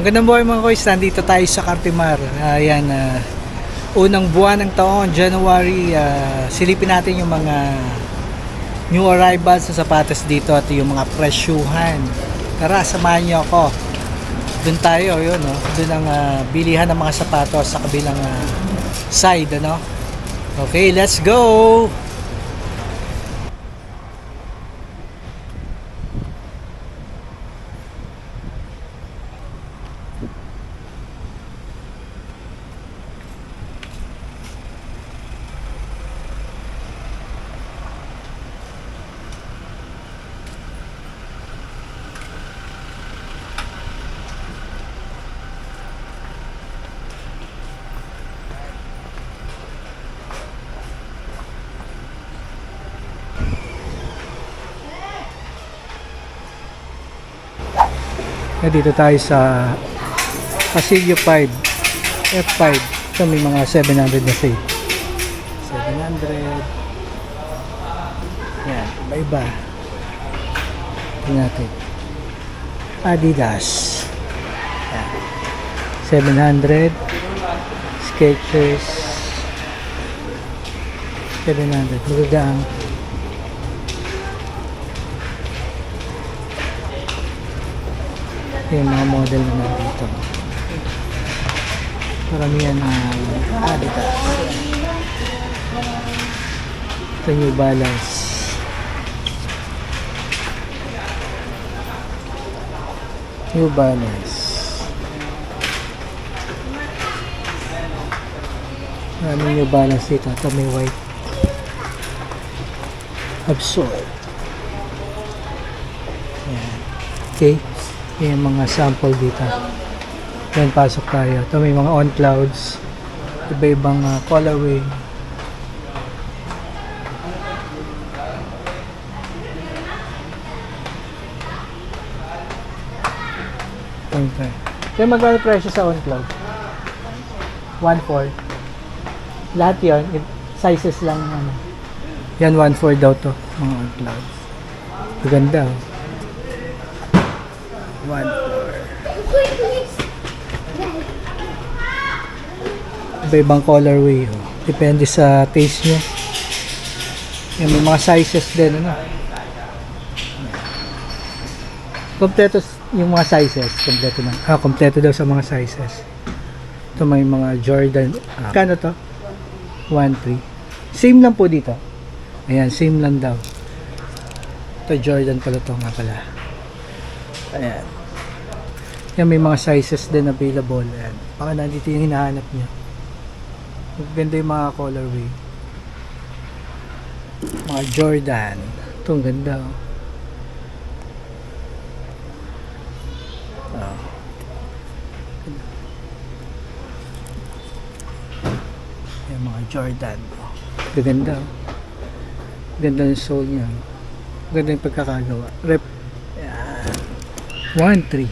Magandang buhay mga kois, nandito tayo sa Cartimar. Ayan, unang buwan ng taon, January. Silipin natin yung mga new arrivals sa sapatos dito at yung mga presyuhan. Tara, samahan niyo ako. Doon tayo, yun, no? Doon ang bilihan ng mga sapatos sa kabilang side, ano? Okay, let's go! Dito tayo sa Pasillo 5 F5. Ito may mga 700 na shade. 700. Yan, iba-iba. Tingnan natin. Adidas. Yan. 700. Skechers. 700. Magagaang. Yung mga model na nandito. Karamihan na Adidas. Ito New Balance. New Balance. Maraming New Balance dito. Ito may white. Absorb. Yan. Okay. Yung mga sample dito. Then pasok tayo. Ito may mga on clouds. Iba-ibang colorway. Okay. Kaya magkano presyo sa on cloud? 1.4. Lahat yun. Sizes lang. Yan 1.4 daw to. Mga on clouds. Maganda. 1.4. Iba-ibang colorway. Depende sa taste nyo. Yan, may mga sizes din. Ano? Kompleto yung mga sizes. Kompleto na. Kompleto daw sa mga sizes. Ito may mga Jordan. Kano to? 1.3. Same lang po dito. Ayan, same lang daw. Ito Jordan pala to nga pala. Ayan. Yan, may mga sizes din available. Ayan. Baka nandito yung hinahanap nyo. Maganda yung mga colorway. Mga Jordan. Ito, ang ganda. Oh. Yan, mga Jordan. Ganda. Ganda yung sole niya. Ganda yung pagkakagawa. Rep. 1.3.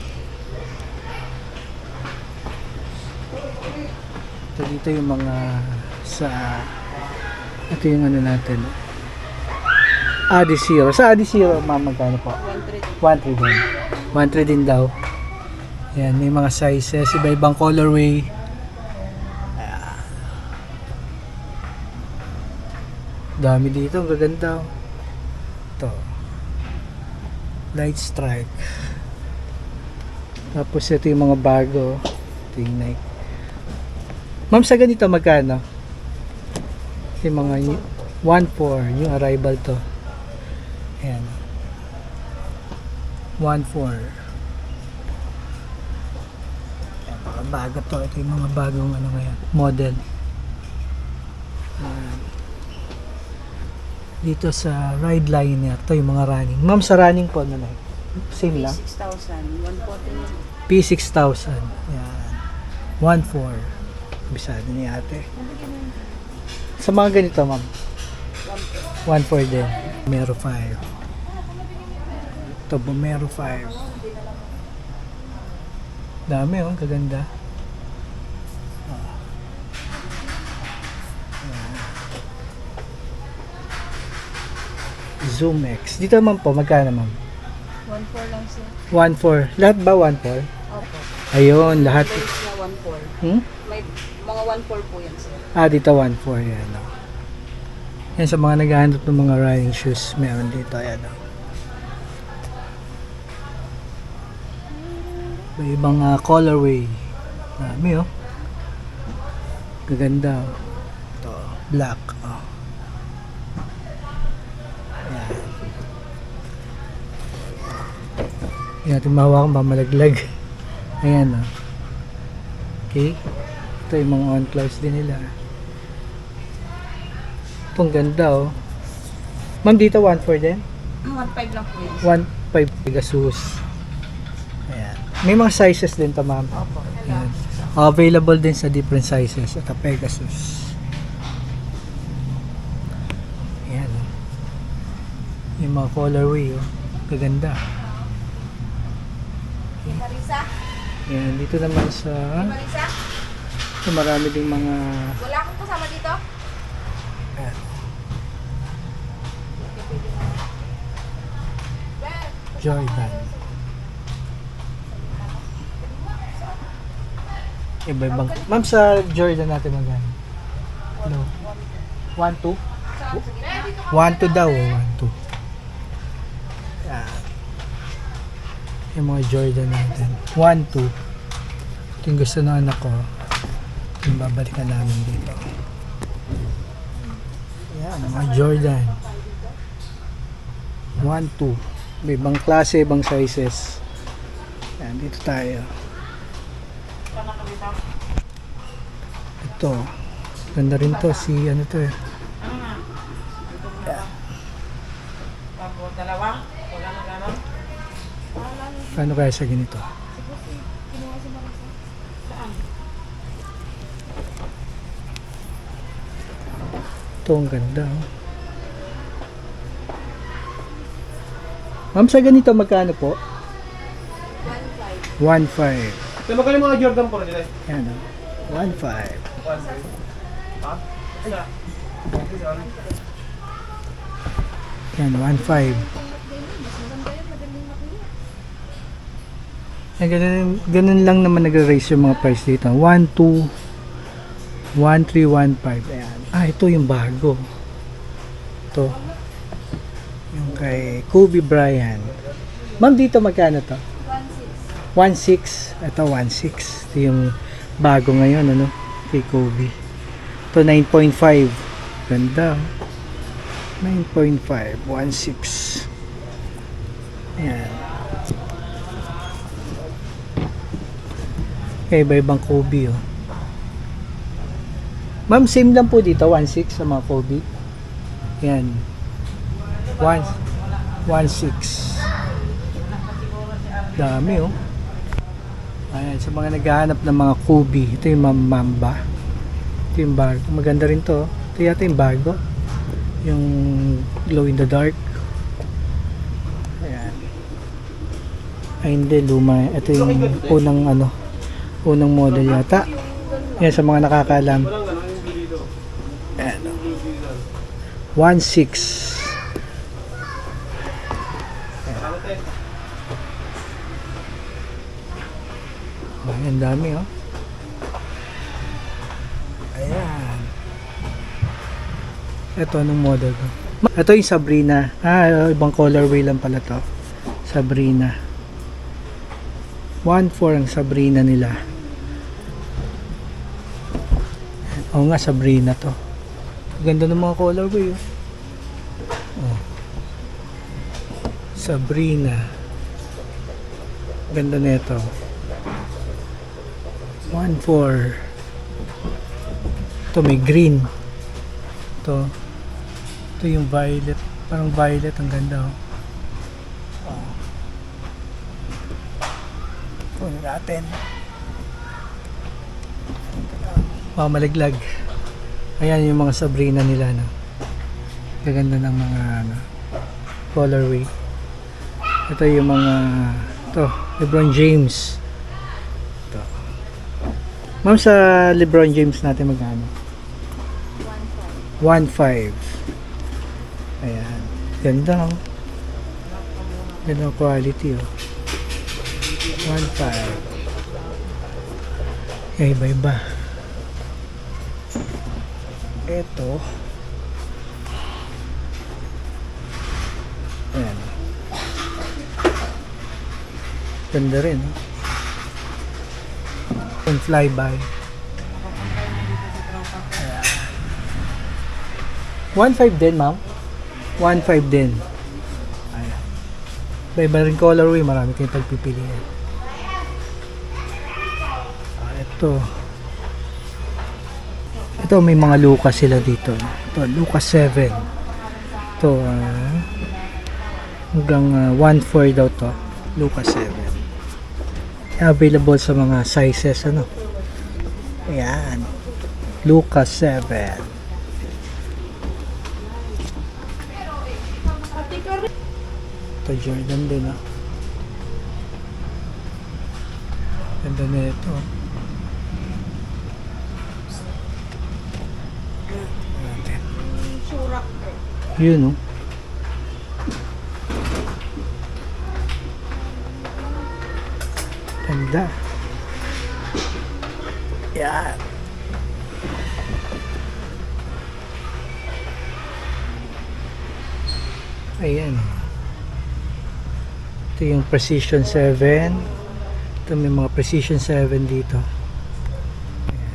Ito dito yung mga sa ito yung ano natin Adizero. Sa Adizero magkano po? 1.3 din. 1.3 din daw. Ayan, may mga sizes, iba-ibang colorway. Dami dito, ang gaganda. Ito. Light stripe. Tapos ito yung mga bago. Ito yung Nike. Ma'am, sa ganito magkano? Ito yung mga 1.4. Yung arrival to. Ayan. 1.4. Ayan, mga bago to. Ito yung mga bagong ano ngayon. Model. Ayan. Dito sa Ride Liner. Ito yung mga running. Ma'am, sa running po ano na? Same lang? P6,000. 140. P6,000. Yan. 1.4. Bisado ni ate. Sa mga ganito, ma'am? 1.4 din. Mero 5. Ito, Mero 5. Dami, oh. Kaganda. Zoom X. Dito, ma'am po, magkano, ma'am? 1.4 lang siya. 1.4. Lahat ba 1.4? Opo. Ayun, lahat. Base na 1.4. Hmm? May mga 1.4 po yan, sir. Dito 1.4 yan. Oh. Yan sa mga naghahanap ng mga riding shoes, meron dito. Ayan. Oh. May ibang colorway. Dami oh. Gaganda oh. Ito, black. Oh. Ayan. Hindi natin mahawakan ba malaglag. Ayan oh. Okay. Ito yung mga on-clouds din nila. Itong ganda oh. Ma'am dito 1.4 din? 1.5 lang po yan. 1.5 Pegasus. Ayan. May mga sizes din to ma'am. Opo. Ayan. Available din sa different sizes at Pegasus. Ayan. Oh. Yung mga colorway oh. Gaganda. Marisa? Ayan. Dito naman sa Marisa? ito marami ding mga Wala akong kasama dito? ayan. Jordan. Iba-ibang. Ma'am, sa Jordan natin magkano? Hello? 1-2? 1-2 daw. 1-2. Yan. Yung mga Jordan natin. 1-2. Ito yung gusto ng anak ko. Yung babalikan namin dito. Yan, mga Jordan. 1-2. Ibang klase, ibang sizes. Yan, dito tayo. Ito. Ganda rin to. Si ano to eh. Yan. Paano kaya sa ganito? Ito ang ganda. Oh. Ma'am, sa ganito magkano po? 1.5. Ito magkano yung mga Jordan po nila? Yan o. 1.5. Ha? Isa. Yan, 1.5. Yan, ganun lang naman nag-raise yung mga price dito. 1, 2, 1, 3, 1, 5. Ayan. Ito yung bago. Ito. Yung kay Kobe Bryant. Ma'am, dito magkano to? 1.6. Ito 1.6. Ito yung bago ngayon, ano? Kay Kobe. Ito 9.5. Ganda. 9.5. 1.6. Ayan. Okay, iba-ibang Kobe, oh. Ma'am, same lang po dito. 1.6 sa mga Kobe. Ayan. 1.6. Dami, oh. Ayan, sa mga naghahanap ng mga Kobe, ito yung Mamba. Ito yung bago. Maganda rin to. Ito yata yung bago. Yung glow in the dark. Ayan. Ay, hindi, luma. Ito yung unang model yata. Yan, sa mga nakakaalam. Ayan. 1.6. Ang dami oh. Ayan. Ito anong model ko? Ito yung Sabrina. Ibang colorway lang pala to. Sabrina. 1.4 ang Sabrina nila. Oo nga, Sabrina to. Ganda ng mga colorway oh. Sabrina. Ganda nito. 1.4. Ito may green. Ito yung violet. Parang violet. Ang ganda oh. Kunin natin. Malaglag. Ayan yung mga Sabrina nila no. Gaganda ng mga colorway. Ito yung mga LeBron James. Ma'am, sa LeBron James natin magkano? 1.5. Ayan. Ganda oh. Ganda ang quality oh. 1.5. Okay, iba-iba. Ito. Ayan. Ganda rin. Yung flyby. 1.5 din, ma'am. 1.5 din. Ayan. Iba-iba rin colorway. Marami kayong pagpipilian. Ito. Ito, may mga Lucas sila dito. Ito, Lucas 7. Ito, hanggang 1.4 daw to. Lucas 7. Available sa mga sizes, ano. Ayan. Lucas 7. Ito, Jordan din, ah. Ganda na ito. Surak po. Yun, oh. Ganda. Yan. Ayan. Ito yung Precision 7. Ito may mga Precision 7 dito. Ayan.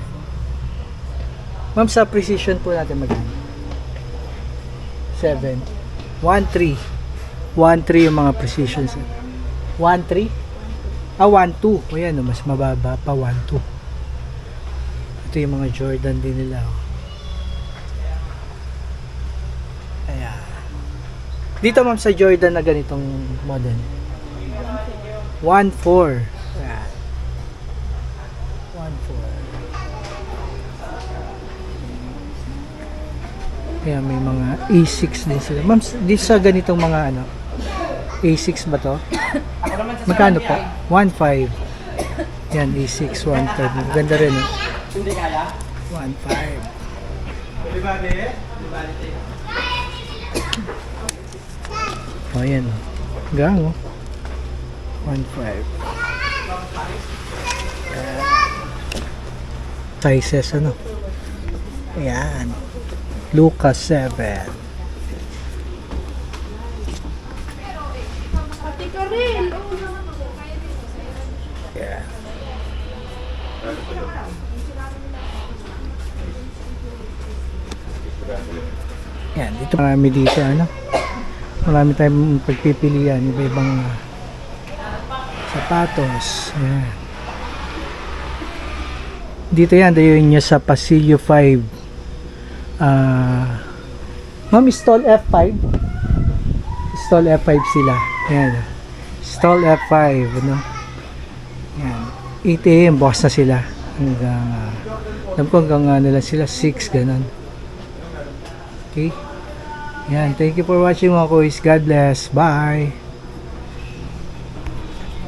Ma'am, sa Precision po natin magkano? 7. 1.3. 1.3 yung mga Precision 7. 1.3? 1.2. O yan, mas mababa pa. 1.2. Ito yung mga Jordan din nila. Oh. Ayan. Dito ma'am sa Jordan na ganitong model. 1.4. Ayan. 1.4. Ayan, may mga A6 din sila. Ma'am, di sa ganitong mga ano, A6 ba to? Magkano po? 1.5. Yan, A6, 1.5. Ganda rin, eh. 1.5. O, yan. Gang, oh. 1.5. Sizes, ano? Ayan. Lucas 7. Pati ka rin. Yeah. Yan, dito marami dito, ano? Marami tayong pagpipilian, iba-ibang sapatos. Yan. Dito yan, dayon nyo sa Pasillo 5. Ma'am, stall F5. Stall F5 sila. Yan. Stall F5, ano? Yan. 8 AM, bukas na sila. Hanggang, alam ko hanggang nila sila, 6, ganun. Okay? Yan. Thank you for watching mga kuys. God bless. Bye!